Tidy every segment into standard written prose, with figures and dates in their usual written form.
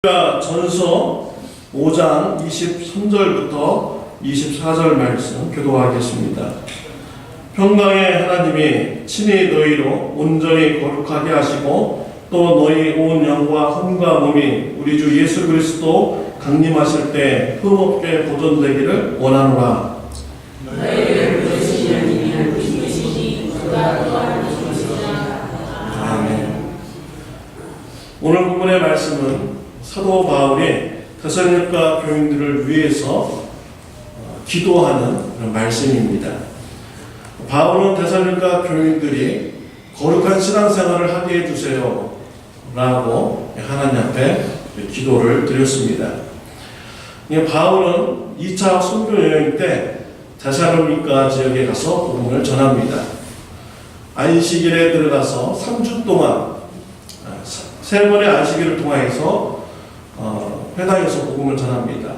전서 5장 23절부터 24절 말씀 교도하겠습니다. 평강의 하나님이 친히 너희로 온전히 거룩하게 하시고 또 너희 온 영과 혼과 몸이 우리 주 예수 그리스도 강림하실 때 흠없게 보존되기를 원하노라. 아멘. 오늘 본문의 말씀은 사도 바울이 데살로니가 교인들을 위해서 기도하는 그런 말씀입니다. 바울은 데살로니가 교인들이 거룩한 신앙생활을 하게 해주세요 라고 하나님 앞에 기도를 드렸습니다. 바울은 2차 선교 여행 때 데살로니가 지역에 가서 복음을 전합니다. 안식일에 들어가서 3주 동안 세 번의 안식일을 통해서 회당에서 복음을 전합니다.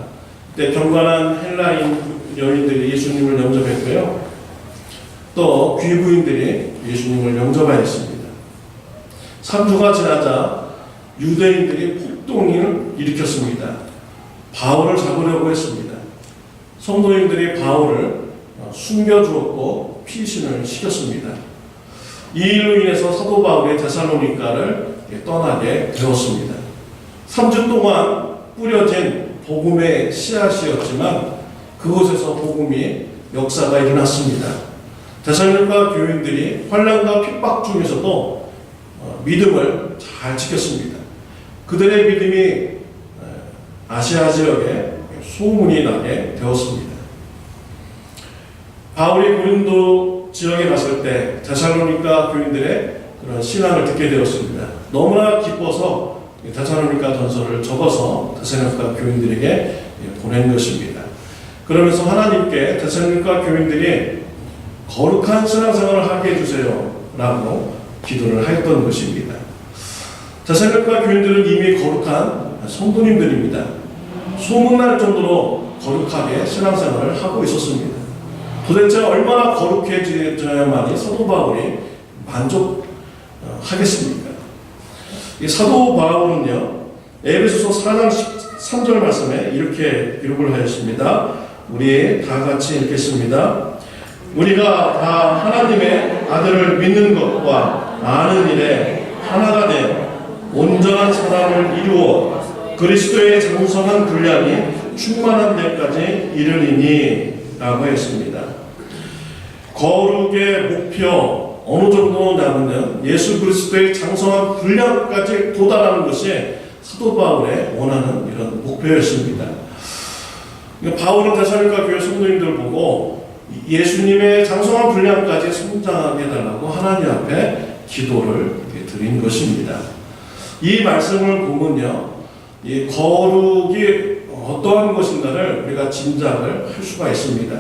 그때 경건한 헬라인 여인들이 예수님을 영접했고요. 또 귀부인들이 예수님을 영접하였습니다. 3주가 지나자 유대인들이 폭동을 일으켰습니다. 바울을 잡으려고 했습니다. 성도인들이 바울을 숨겨주었고 피신을 시켰습니다. 이 일로 인해서 사도 바울이 데살로니가를 떠나게 되었습니다. 3주 동안 뿌려진 복음의 씨앗이었지만 그곳에서 복음이 역사가 일어났습니다. 데살로니가 교인들이 환난과 핍박 중에서도 믿음을 잘 지켰습니다. 그들의 믿음이 아시아 지역에 소문이 나게 되었습니다. 바울이 고린도 지역에 갔을 때 데살로니가 교인들의 그런 신앙을 듣게 되었습니다. 너무나 기뻐서 데살로니가 전서를 적어서 데살로니가 교인들에게 보낸 것입니다. 그러면서 하나님께 데살로니가 교인들이 거룩한 신앙생활을 하게 해주세요 라고 기도를 하였던 것입니다. 데살로니가 교인들은 이미 거룩한 성도님들입니다. 소문날 정도로 거룩하게 신앙생활을 하고 있었습니다. 도대체 얼마나 거룩해져야만이 사도 바울이 만족하겠습니까? 이 사도 바울은요, 에베소서 4장 13절 말씀에 이렇게 기록을 하였습니다. 우리 다 같이 읽겠습니다. 우리가 다 하나님의 아들을 믿는 것과 아는 일에 하나가 되어 온전한 사람을 이루어 그리스도의 장성한 분량이 충만한 데까지 이르리니 라고 했습니다. 거룩의 목표 어느 정도 나오면 예수 그리스도의 장성한 분량까지 도달하는 것이 사도 바울의 원하는 이런 목표였습니다. 바울은 데살로니가 교회 성도님들 보고 예수님의 장성한 분량까지 성장하게 해달라고 하나님 앞에 기도를 드린 것입니다. 이 말씀을 보면요, 이 거룩이 어떠한 것인가를 우리가 짐작을 할 수가 있습니다.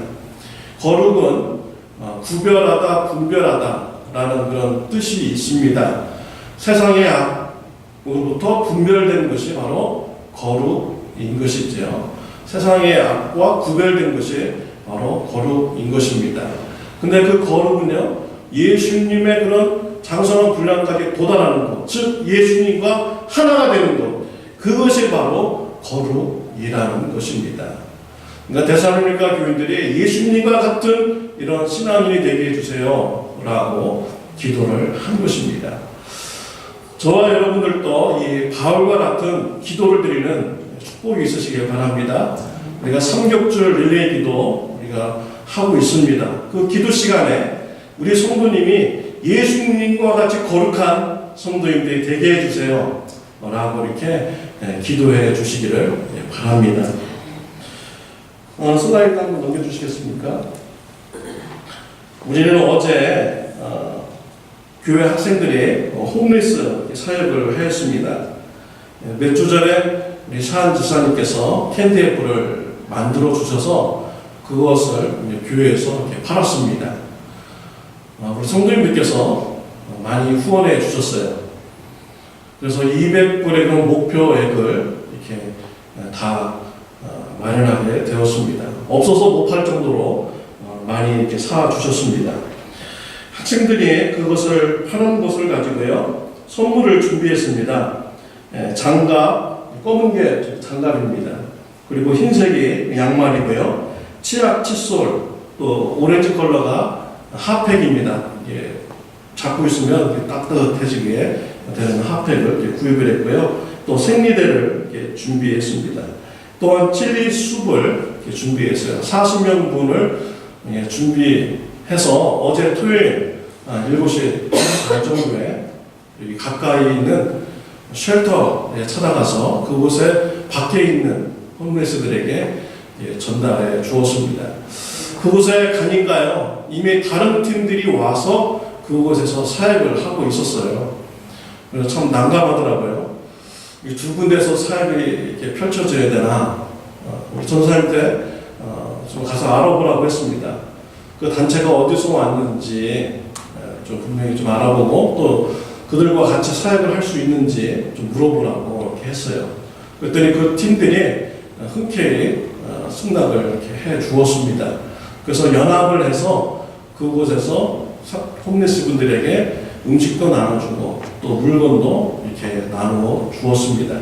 거룩은 구별하다, 분별하다 라는 그런 뜻이 있습니다. 세상의 악으로부터 분별된 것이 바로 거룩인 것이죠. 세상의 악과 구별된 것이 바로 거룩인 것입니다. 근데 그 거룩은요, 예수님의 그런 장성한 분량까지 도달하는 것, 즉 예수님과 하나가 되는 것, 그것이 바로 거룩이라는 것입니다. 그러니까 데살로니가 교인들이 예수님과 같은 이런 신앙인이 되게 해주세요 라고 기도를 한 것입니다. 저와 여러분들도 이 바울과 같은 기도를 드리는 축복이 있으시길 바랍니다. 우리가 삼겹줄 릴레이 기도 우리가 하고 있습니다. 그 기도 시간에 우리 성도님이 예수님과 같이 거룩한 성도님들이 되게 해주세요 라고 이렇게 기도해 주시기를 바랍니다. 슬라이드 한번 넘겨주시겠습니까? 우리는 어제 교회 학생들이 홈리스 사역을 하였습니다. 몇 주 전에 우리 샤한 지사님께서 캔디애플을 만들어 주셔서 그것을 교회에서 이렇게 팔았습니다. 우리 성도님들께서 많이 후원해 주셨어요. 그래서 200불의 그런 목표액을 이렇게 다 마련하게 되었습니다. 없어서 못 팔 정도로 많이 이렇게 사 주셨습니다. 학생들이 그것을 파는 것을 가지고요, 선물을 준비했습니다. 장갑, 검은 게 장갑입니다. 그리고 흰색이 양말이고요. 치약, 칫솔, 또 오렌지 컬러가 핫팩입니다. 잡고 있으면 따뜻해지게 되는 핫팩을 구입을 했고요. 또 생리대를 준비했습니다. 또한 칠리 숲을 준비했어요. 40명분을 준비해서 어제 토요일 7시 반 정도에 여기 가까이 있는 쉘터에 찾아가서 그곳에 밖에 있는 홈레스들에게 전달해 주었습니다. 그곳에 가니까요, 이미 다른 팀들이 와서 그곳에서 사역을 하고 있었어요. 그래서 참 난감하더라고요. 이 두 군데서 사역이 이렇게 펼쳐져야 되나? 우리 전사님 때 좀 가서 알아보라고 했습니다. 그 단체가 어디서 왔는지 좀 분명히 좀 알아보고 또 그들과 같이 사역을 할 수 있는지 좀 물어보라고 이렇게 했어요. 그랬더니 그 팀들이 흔쾌히 승낙을 이렇게 해 주었습니다. 그래서 연합을 해서 그곳에서 홈리스 분들에게 음식도 나눠주고 또 물건도 이렇게 나누어 주었습니다.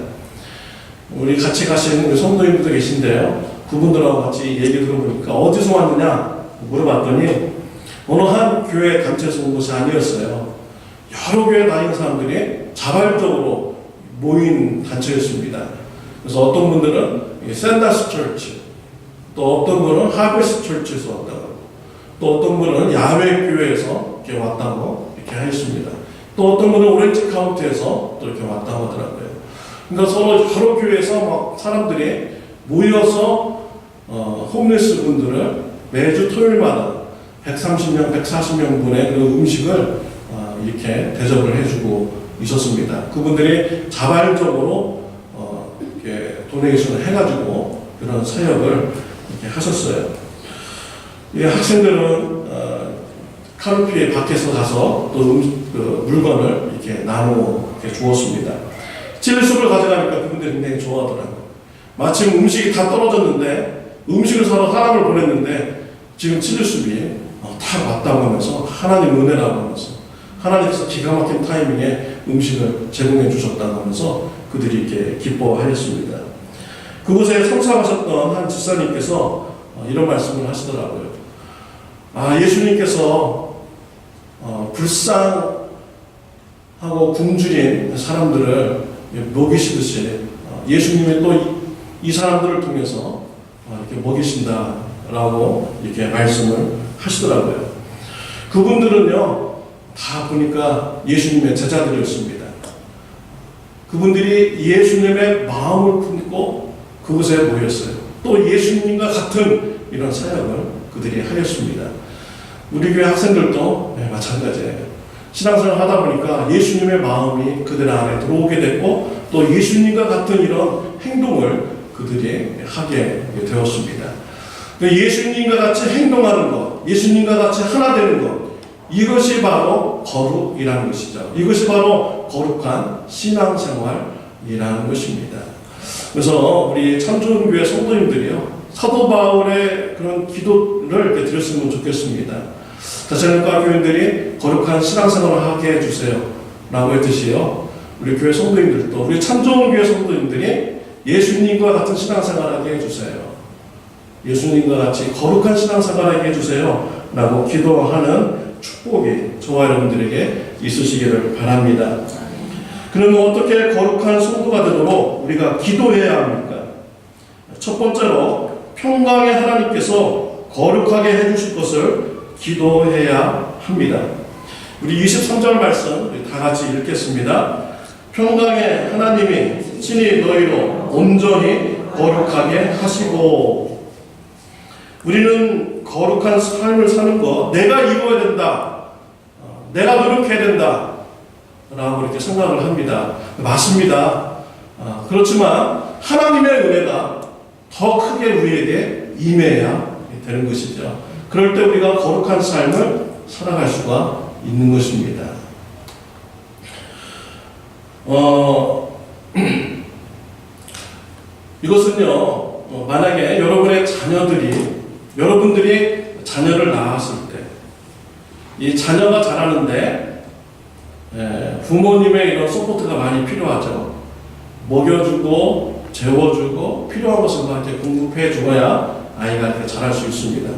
우리 같이 가신 우리 성도님들도 계신데요. 그분들하고 같이 얘기 들어보니까 어디서 왔느냐 물어봤더니 어느 한 교회 단체에서 온 것이 아니었어요. 여러 교회 다니는 사람들이 자발적으로 모인 단체였습니다. 그래서 어떤 분들은 샌다스 철치, 또 어떤 분은 하베스 철치에서 왔다고, 또 어떤 분은 야외 교회에서 이렇게 왔다고 이렇게 하였습니다. 또 어떤 분은 오렌지 카운티에서 또 이렇게 왔다고 하더라고요. 그러니까 서로 여러 교회에서 막 사람들이 모여서 홈리스 분들을 매주 토요일마다 130명, 140명 분의 그 음식을 이렇게 대접을 해주고 있었습니다. 그분들이 자발적으로 이렇게 도네이션을 해가지고 그런 사역을 이렇게 하셨어요. 이 학생들은 카르피에 밖에서 가서 또 그 물건을 이렇게 나누어 이렇게 주었습니다. 칠리숲을 가져가니까 그분들이 굉장히 좋아하더라고요. 마침 음식이 다 떨어졌는데 음식을 사러 사람을 보냈는데 지금 칠리숲이 다 왔다고 하면서 하나님 은혜라고 하면서 하나님께서 기가 막힌 타이밍에 음식을 제공해 주셨다고 하면서 그들이 이렇게 기뻐하였습니다. 그곳에 참석하셨던 한 집사님께서 이런 말씀을 하시더라고요. 예수님께서 불쌍하고 굶주린 사람들을 먹이시듯이 예수님이 또 이 사람들을 통해서 이렇게 먹이신다라고 이렇게 말씀을 하시더라고요. 그분들은요, 다 보니까 예수님의 제자들이었습니다. 그분들이 예수님의 마음을 품고 그곳에 모였어요. 또 예수님과 같은 이런 사역을 그들이 하였습니다. 우리 교회 학생들도 마찬가지예요. 신앙생활을 하다 보니까 예수님의 마음이 그들 안에 들어오게 됐고 또 예수님과 같은 이런 행동을 그들이 하게 되었습니다. 예수님과 같이 행동하는 것, 예수님과 같이 하나 되는 것, 이것이 바로 거룩이라는 것이죠. 이것이 바로 거룩한 신앙생활이라는 것입니다. 그래서 우리 참좋은교회 성도님들이요, 사도 바울의 그런 기도를 이렇게 드렸으면 좋겠습니다. 대사님과 교인들이 거룩한 신앙생활을 하게 해주세요 라고 했듯이요, 우리 교회 성도님들도, 우리 참좋은교회 성도님들이 예수님과 같은 신앙생활을 하게 해주세요. 예수님과 같이 거룩한 신앙생활을 하게 해주세요 라고 기도하는 축복이 저와 여러분들에게 있으시기를 바랍니다. 그러면 어떻게 거룩한 성도가 되도록 우리가 기도해야 합니까? 첫 번째로 평강의 하나님께서 거룩하게 해주실 것을 기도해야 합니다. 우리 23절 말씀 우리 다 같이 읽겠습니다. 평강의 하나님이 친히 너희로 온전히 거룩하게 하시고. 우리는 거룩한 삶을 사는 거 내가 이루어야 된다, 내가 노력해야 된다 라고 이렇게 생각을 합니다. 맞습니다. 그렇지만 하나님의 은혜가 더 크게 우리에게 임해야 되는 것이죠. 그럴 때 우리가 거룩한 삶을 살아갈 수가 있는 것입니다. 이것은요, 만약에 여러분들이 자녀를 낳았을 때, 이 자녀가 자라는데 부모님의 이런 서포트가 많이 필요하죠. 먹여주고 재워주고 필요한 것을 이렇게 공급해 주어야 아이가 이렇게 자랄 수 있습니다.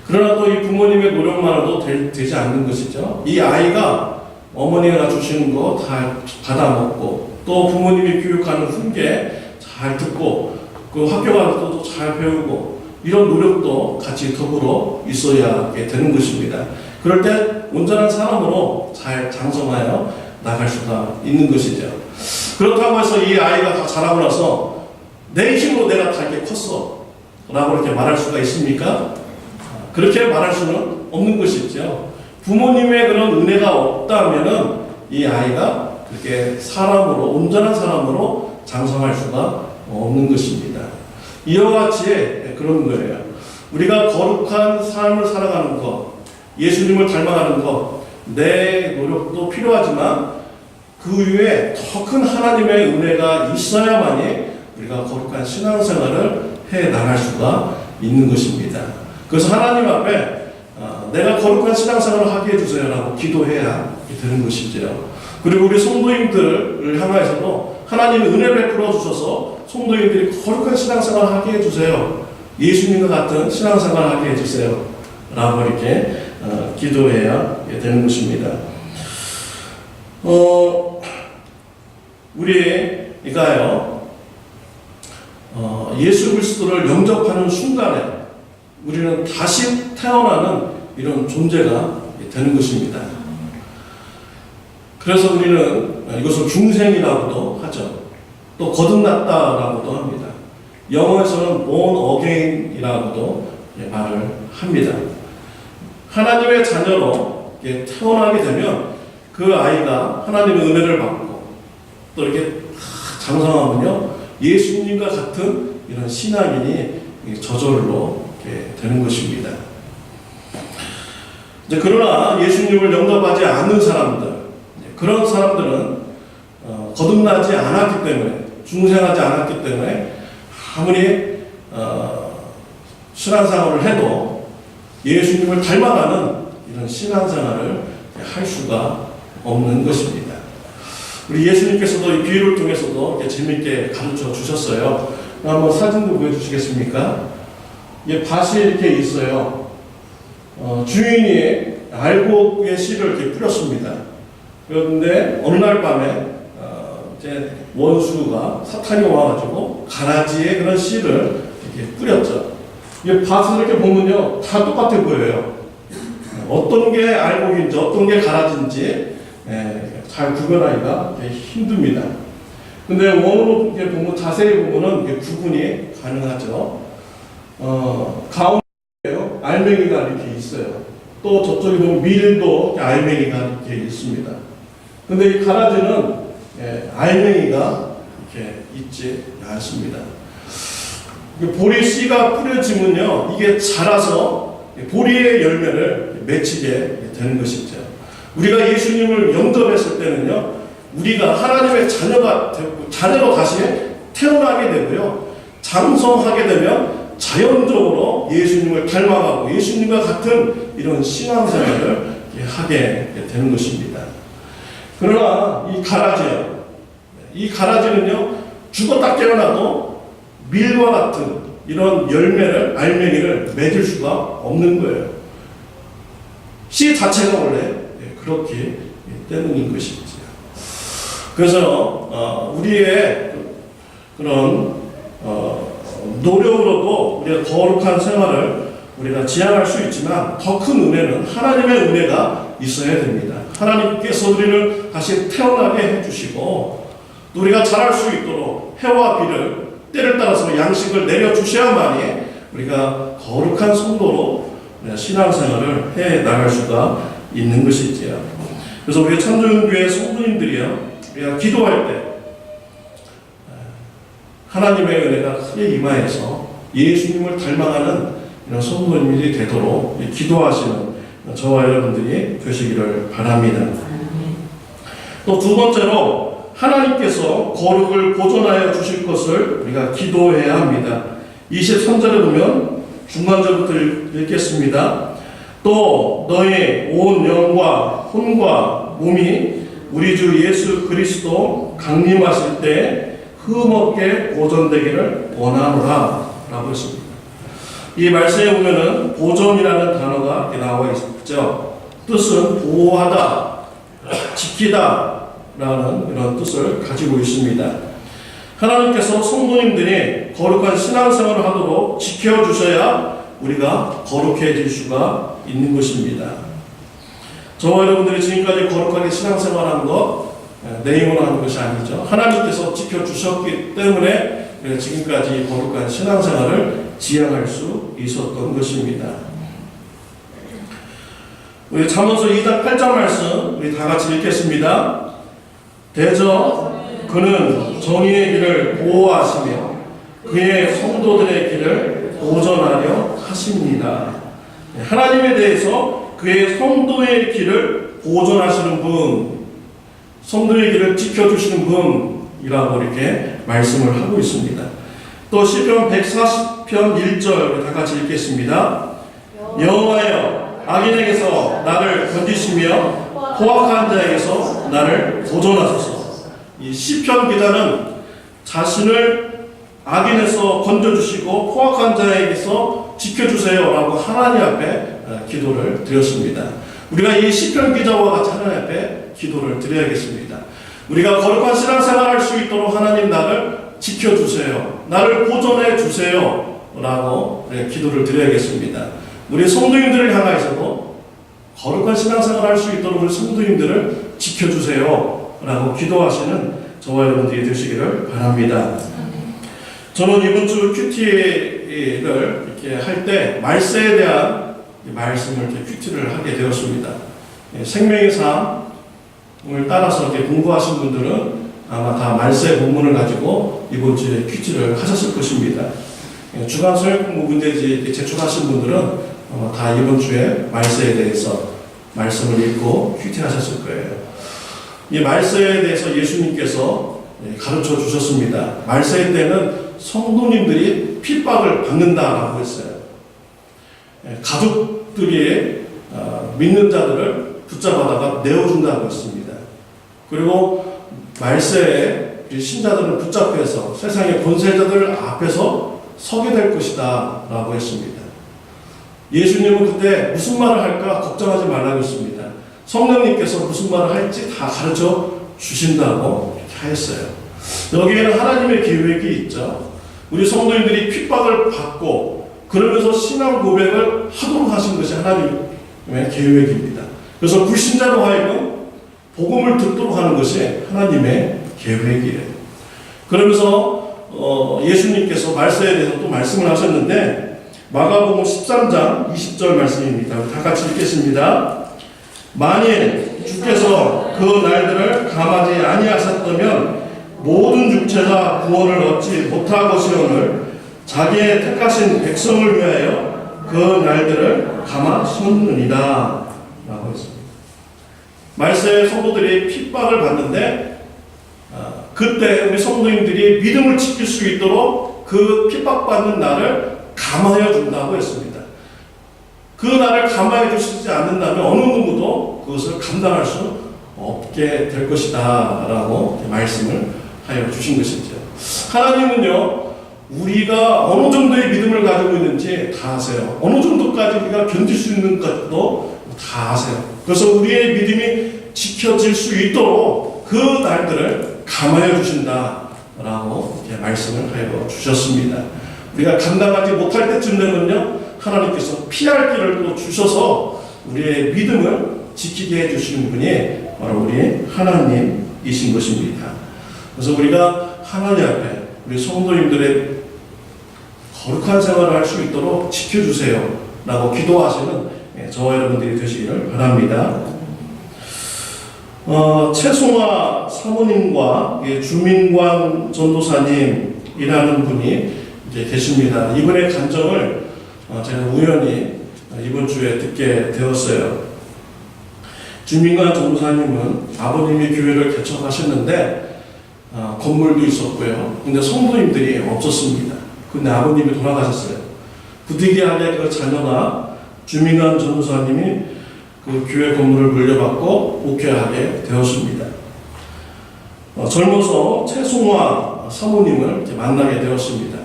그러나 또 이 부모님의 노력만으로도 되지 않는 것이죠. 이 아이가 어머니가 주시는 거 다 받아먹고 또 부모님이 교육하는 훈계 잘 듣고 그 학교 가서도 잘 배우고 이런 노력도 같이 더불어 있어야 되는 것입니다. 그럴 때 온전한 사람으로 잘 장성하여 나갈 수가 있는 것이죠. 그렇다고 해서 이 아이가 다 자라고 나서 내 힘으로 내가 다 이렇게 컸어 라고 이렇게 말할 수가 있습니까? 그렇게 말할 수는 없는 것이죠. 부모님의 그런 은혜가 없다면은 이 아이가 그렇게 사람으로, 온전한 사람으로 장성할 수가 없는 것입니다. 이와 같이 그런 거예요. 우리가 거룩한 삶을 살아가는 것, 예수님을 닮아가는 것, 내 노력도 필요하지만 그 위에 더 큰 하나님의 은혜가 있어야만이 우리가 거룩한 신앙생활을 해 나갈 수가 있는 것입니다. 그래서 하나님 앞에 내가 거룩한 신앙생활을 하게 해주세요라고 기도해야 되는 것이죠. 그리고 우리 성도님들을 향하여서도 하나님이 은혜 베풀어 주셔서 성도님들이 거룩한 신앙생활을 하게 해주세요. 예수님과 같은 신앙생활을 하게 해주세요. 라고 이렇게 기도해야 되는 것입니다. 우리가요, 예수 그리스도를 영접하는 순간에 우리는 다시 태어나는 이런 존재가 되는 것입니다. 그래서 우리는 이것을 중생이라고도 하죠. 또 거듭났다라고도 합니다. 영어에서는 born again이라고도 말을 합니다. 하나님의 자녀로 태어나게 되면 그 아이가 하나님의 은혜를 받고 또 이렇게 장성하면요, 예수님과 같은 이런 신앙인이 저절로 되는 것입니다. 이제 그러나 예수님을 영접하지 않는 사람들, 그런 사람들은 거듭나지 않았기 때문에, 중생하지 않았기 때문에 아무리 신앙생활을 해도 예수님을 닮아가는 이런 신앙생활을 할 수가 없는 것입니다. 우리 예수님께서도 이 비유를 통해서도 이렇게 재밌게 가르쳐 주셨어요. 한번 사진도 보여주시겠습니까? 밭이 이렇게 있어요. 주인이 알곡의 씨를 이렇게 뿌렸습니다. 그런데 어느 날 밤에 이제 원수가 사탄이 와가지고 가라지에 그런 씨를 이렇게 뿌렸죠. 이 밭을 이렇게 보면요, 다 똑같아 보여요. 어떤 게 알곡인지 어떤 게 가라지인지 잘 구별하기가 힘듭니다. 근데 원으로 이렇게 보면, 자세히 보면은 이게 구분이 가능하죠. 가운데요, 알맹이가 이렇게 있어요. 또 저쪽에 보면 밀도 알맹이가 이렇게 있습니다. 근데 이 가라지는 알맹이가 이렇게 있지 않습니다. 보리 씨가 뿌려지면요, 이게 자라서 보리의 열매를 맺히게 되는 것이죠. 우리가 예수님을 영접했을 때는요, 우리가 하나님의 자녀가 되고 자녀로 다시 태어나게 되고요, 장성하게 되면 자연적으로 예수님을 닮아가고 예수님과 같은 이런 신앙생활을 하게 되는 것입니다. 그러나 이 가라지는요, 죽었다 깨어나도 밀과 같은 이런 열매를, 알맹이를 맺을 수가 없는 거예요. 씨 자체가 원래 그렇기 때문인 것이죠. 그래서 우리의 그런 노력으로도 우리가 거룩한 생활을 우리가 지향할 수 있지만 더 큰 은혜는 하나님의 은혜가 있어야 됩니다. 하나님께서 우리를 다시 태어나게 해주시고 또 우리가 자랄 수 있도록 해와 비를 때를 따라서 양식을 내려주셔야만이 우리가 거룩한 성도로 신앙생활을 해 나갈 수가 있는 것이지요. 그래서 우리 참조연교회 성도님들이요, 우리가 기도할 때 하나님의 은혜가 크게 임하여서 예수님을 닮아가는 이런 성도님들이 되도록 기도하시는 저와 여러분들이 되시기를 바랍니다. 또 두 번째로 하나님께서 거룩을 보존하여 주실 것을 우리가 기도해야 합니다. 23절에 보면 중간절부터 읽겠습니다. 또 너희 온 영과 혼과 몸이 우리 주 예수 그리스도 강림하실 때 흠없게 보존되기를 원하노라 라고 했습니다. 이 말씀에 보면은 보존이라는 단어가 이렇게 나와 있죠. 뜻은 보호하다, 지키다 라는 이런 뜻을 가지고 있습니다. 하나님께서 성도님들이 거룩한 신앙생활을 하도록 지켜주셔야 우리가 거룩해질 수가 있는 것입니다. 저와 여러분들이 지금까지 거룩하게 신앙생활한 것 내 힘으로 하는 것이 아니죠. 하나님께서 지켜주셨기 때문에 지금까지 거룩한 신앙생활을 지향할 수 있었던 것입니다. 우리 잠언서 2장 8절 말씀 우리 다 같이 읽겠습니다. 대저 그는 정의의 길을 보호하시며 그의 성도들의 길을 보존하려 하십니다. 하나님에 대해서 그의 성도의 길을 보존하시는 분, 성도의 길을 지켜주시는 분이라고 이렇게 말씀을 하고 있습니다. 또 시편 140편 1절 다 같이 읽겠습니다. 여호와여 악인에게서 나를 건지시며 포악한 자에게서 나를 보존하소서. 이 시편 기자는 자신을 악인에서 건져주시고 포악한 자에게서 지켜주세요라고 하나님 앞에 기도를 드렸습니다. 우리가 이 시편 기자와 같이 하나님 앞에 기도를 드려야겠습니다. 우리가 거룩한 신앙생활을 할 수 있도록 하나님 나를 지켜주세요. 나를 보존해 주세요. 라고 기도를 드려야겠습니다. 우리 성도님들을 향하여서도 거룩한 신앙생활을 할 수 있도록 우리 성도님들을 지켜주세요. 라고 기도하시는 저와 여러분들이 되시기를 바랍니다. 저는 이번 주 큐티를 이렇게 할 때 말세에 대한 말씀을 이렇게 큐티를 하게 되었습니다. 생명의 삶을 따라서 이렇게 공부하신 분들은 아마 다 말세 본문을 가지고 이번 주에 큐티를 하셨을 것입니다. 주간 소형 공부 문제지 제출하신 분들은 아마 다 이번 주에 말세에 대해서 말씀을 읽고 큐티 하셨을 거예요. 이 말세에 대해서 예수님께서 가르쳐 주셨습니다. 말세 때는 성도님들이 핍박을 받는다라고 했어요. 가족들이 믿는 자들을 붙잡아다가 내어준다고 했습니다. 그리고 말세에 신자들을 붙잡혀서 세상의 권세자들 앞에서 서게 될 것이다 라고 했습니다. 예수님은 그때 무슨 말을 할까 걱정하지 말라고 했습니다. 성령님께서 무슨 말을 할지 다 가르쳐 주신다고 했어요. 여기에는 하나님의 계획이 있죠. 우리 성도님들이 핍박을 받고 그러면서 신앙 고백을 하도록 하신 것이 하나님의 계획입니다. 그래서 불신자로 하여금 복음을 듣도록 하는 것이 하나님의 계획이에요. 그러면서 예수님께서 말세에 대해서 또 말씀을 하셨는데 마가복음 13장 20절 말씀입니다. 다 같이 읽겠습니다. 만일 주께서 그 날들을 감하지 아니하셨다면 모든 육체가 구원을 얻지 못할 것이오늘 자기의 택하신 백성을 위하여 그 날들을 감하셨느니라 라고 했습니다. 말세에 성도들이 핍박을 받는데 그때 우리 성도님들이 믿음을 지킬 수 있도록 그 핍박받는 날을 감하여 준다고 했습니다. 그 날을 감하여 주시지 않는다면 어느 누구도 그것을 감당할 수 없게 될 것이다 라고 말씀을 하여 주신 것이죠. 하나님은요 우리가 어느 정도의 믿음을 가지고 있는지 다 아세요. 어느 정도까지 우리가 견딜 수 있는 것도 다 아세요. 그래서 우리의 믿음이 지켜질 수 있도록 그 날들을 감하여 주신다 라고 이렇게 말씀을 하여 주셨습니다. 우리가 감당하지 못할 때쯤 되면요 하나님께서 피할 길을 또 주셔서 우리의 믿음을 지키게 해주시는 분이 바로 우리 하나님이신 것입니다. 그래서 우리가 하나님 앞에 우리 성도님들의 거룩한 생활을 할 수 있도록 지켜주세요 라고 기도하시는 저와 여러분들이 되시기를 바랍니다. 최송화 사모님과 주민관 전도사님이라는 분이 이제 계십니다. 이분의 간증을 제가 우연히 이번 주에 듣게 되었어요. 주민관 전도사님은 아버님이 교회를 개척하셨는데 건물도 있었고요. 근데 성도님들이 없었습니다. 근데 아버님이 돌아가셨어요. 부득이하게 그 자녀가 주민관 전도사님이 그 교회 건물을 물려받고 목회하게 되었습니다. 젊어서 최송화 사모님을 이렇게 만나게 되었습니다.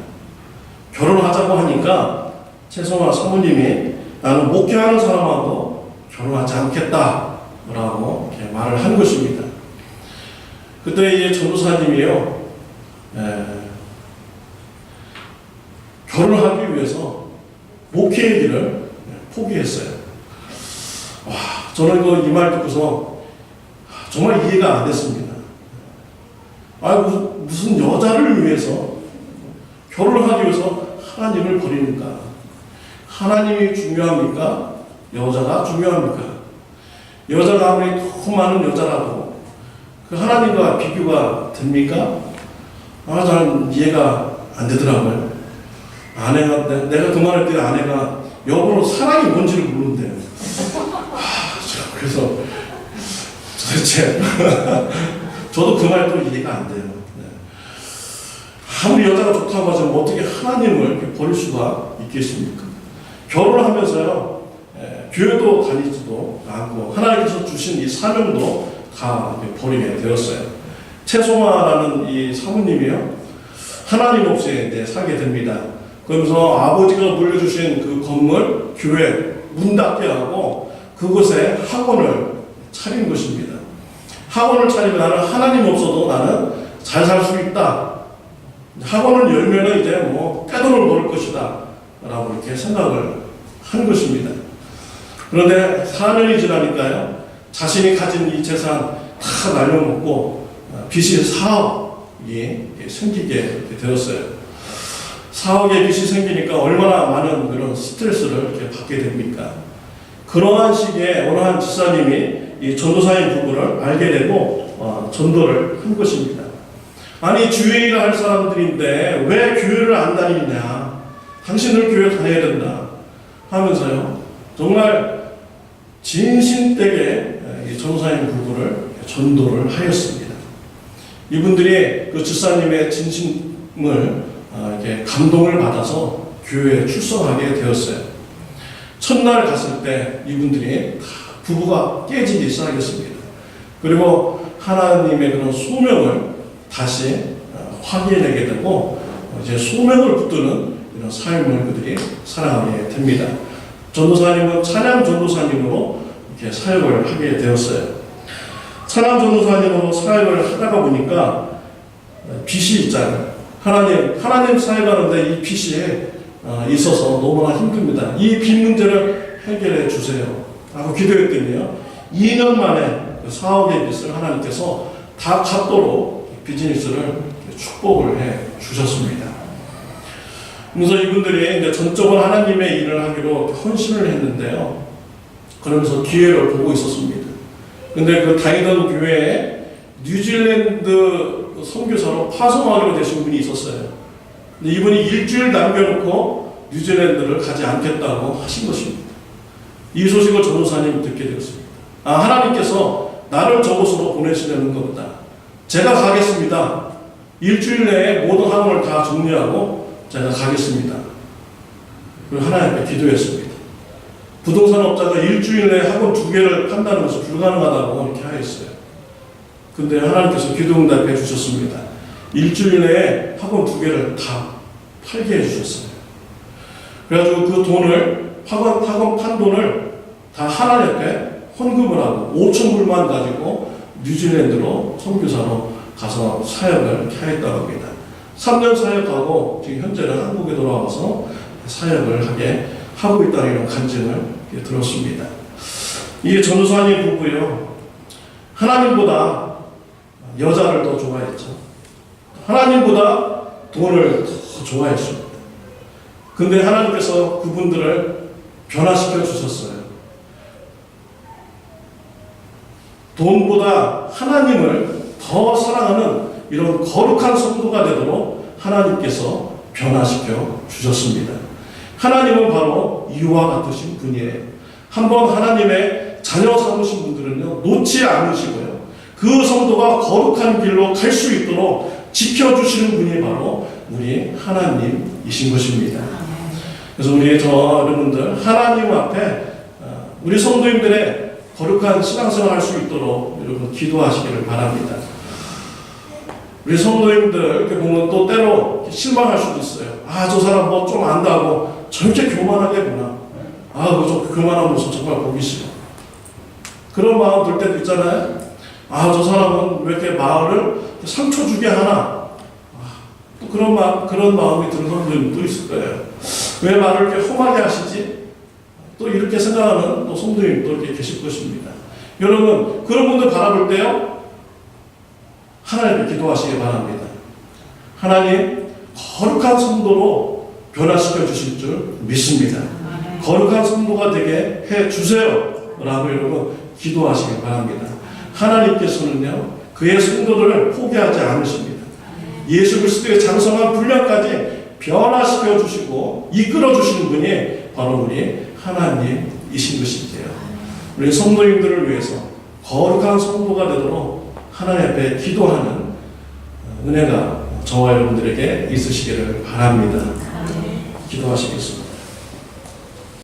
결혼하자고 하니까 채송아 사모님이 나는 목회하는 사람하고 결혼하지 않겠다라고 이렇게 말을 한 것입니다. 그때 이 전도사님이요, 결혼하기 위해서 목회의 길을 포기했어요. 와, 저는 이 말 듣고서 정말 이해가 안 됐습니다. 무슨 여자를 위해서, 결혼을 하기 위해서 하나님을 버립니까? 하나님이 중요합니까? 여자가 중요합니까? 여자가 아무리 더 많은 여자라도 그 하나님과 비교가 됩니까? 저는 이해가 안 되더라고요. 내가 그 말할 때 아내가 여보로 사랑이 뭔지를 모르는데요. 그래서 도대체 저도 그 말도 이해가 안 돼요. 아무리 여자가 좋다고 하지만 어떻게 하나님을 이렇게 버릴 수가 있겠습니까? 결혼을 하면서요, 교회도 다니지도 않고 하나님께서 주신 이 사명도 다 버리게 되었어요. 채송아라는 이 사모님이요, 하나님 없이 이제 살게 됩니다. 그러면서 아버지가 물려주신 그 건물, 교회 문 닫게 하고 그곳에 학원을 차린 것입니다. 학원을 차리면 나는 하나님 없어도 나는 잘 살 수 있다. 학원을 열면은 이제 떼돈을 벌 것이다. 라고 이렇게 생각을 한 것입니다. 그런데 4년이 지나니까요, 자신이 가진 이 재산 다 날려먹고 빚이 4억이 생기게 되었어요. 4억의 빚이 생기니까 얼마나 많은 그런 스트레스를 이렇게 받게 됩니까? 그러한 시기에 어느 한 지사님이 이 전도사인 부부를 알게 되고 전도를 한 것입니다. 아니, 주의 일을 할 사람들인데 왜 교회를 안 다니냐? 당신들 교회 다녀야 된다 하면서요, 정말 진심되게 이 전도사인 부부를 전도를 하였습니다. 이분들이 그 지사님의 진심을 이렇게 감동을 받아서 교회에 출석하게 되었어요. 첫날 갔을 때 이분들이 부부가 깨지기 시작했습니다. 그리고 하나님의 그런 소명을 다시 확인하게 되고 이제 소명을 붙드는 이런 삶을 그들이 살아가게 됩니다. 전도사님은 찬양 전도사님으로 이렇게 사역을 하게 되었어요. 찬양 전도사님으로 사역을 하다가 보니까 빚이 있잖아요. 하나님 사역하는데 이 빚이 있어서 너무나 힘듭니다. 이 빚 문제를 해결해 주세요 라고 기도했더니요, 2년 만에 4억의 빚을 하나님께서 다 갚도록 비즈니스를 축복을 해 주셨습니다. 그래서 이분들이 이제 전적으로 하나님의 일을 하기로 헌신을 했는데요, 그러면서 기회를 보고 있었습니다. 근데 그 다니던 교회에 뉴질랜드 선교사로 파송하기로 되신 분이 있었어요. 근데 이분이 일주일 남겨놓고 뉴질랜드를 가지 않겠다고 하신 것입니다. 이 소식을 전도사님이 듣게 되었습니다. 하나님께서 나를 저곳으로 보내시려는 겁니다. 제가 가겠습니다. 일주일 내에 모든 학원을 다 정리하고 제가 가겠습니다. 그리고 하나님께 기도했습니다. 부동산 업자가 일주일 내에 학원 2개를 판다는 것은 불가능하다고 이렇게 하였어요. 근데 하나님께서 기도응답해 주셨습니다. 일주일 내에 학원 2개를 다 팔게 해주셨어요. 그래가지고 그 돈을, 학원 판 돈을 다 하나님께 헌금을 하고 5,000불만 가지고 뉴질랜드로 선교사로 가서 사역을 하였다고 합니다. 3년 사역하고 지금 현재는 한국에 돌아와서 사역을 하고 있다는 이런 간증을 들었습니다. 이 전도사님 부부요, 하나님보다 여자를 더 좋아했죠. 하나님보다 돈을 더 좋아했습니다. 근데 하나님께서 그분들을 변화시켜 주셨어요. 돈보다 하나님을 더 사랑하는 이런 거룩한 성도가 되도록 하나님께서 변화시켜 주셨습니다. 하나님은 바로 이와 같으신 분이에요. 한번 하나님의 자녀 삼으신 분들은요, 놓지 않으시고요, 그 성도가 거룩한 길로 갈 수 있도록 지켜주시는 분이 바로 우리 하나님이신 것입니다. 그래서 우리 여러분들 하나님 앞에 우리 성도님들의 거룩한 신앙생활 할 수 있도록 여러분 기도하시기를 바랍니다. 우리 성도님들 이렇게 보면 또 때로 실망할 수도 있어요. 아, 저 사람 뭐 좀 안다고 저렇게 교만하겠구나. 아, 저 교만한 모습 정말 보기 싫어. 그런 마음 들 때도 있잖아요. 아, 저 사람은 왜 이렇게 마을을 상처 주게 하나. 또 그런 마음이 드는 성도님도 있을 거예요. 왜 말을 이렇게 험하게 하시지? 또 이렇게 생각하는 또 성도님도 이렇게 계실 것입니다. 여러분, 그런 분들 바라볼 때요, 하나님께 기도하시기 바랍니다. 하나님, 거룩한 성도로 변화시켜 주실 줄 믿습니다. 거룩한 성도가 되게 해 주세요. 라고 여러분, 기도하시기 바랍니다. 하나님께서는요, 그의 성도들을 포기하지 않으십니다. 예수 그리스도의 장성한 분량까지 변화시켜 주시고 이끌어 주시는 분이 바로 우리 하나님이신 것이지요. 우리 성도님들을 위해서 거룩한 성도가 되도록 하나님 앞에 기도하는 은혜가 저와 여러분들에게 있으시기를 바랍니다. 기도하시겠습니다.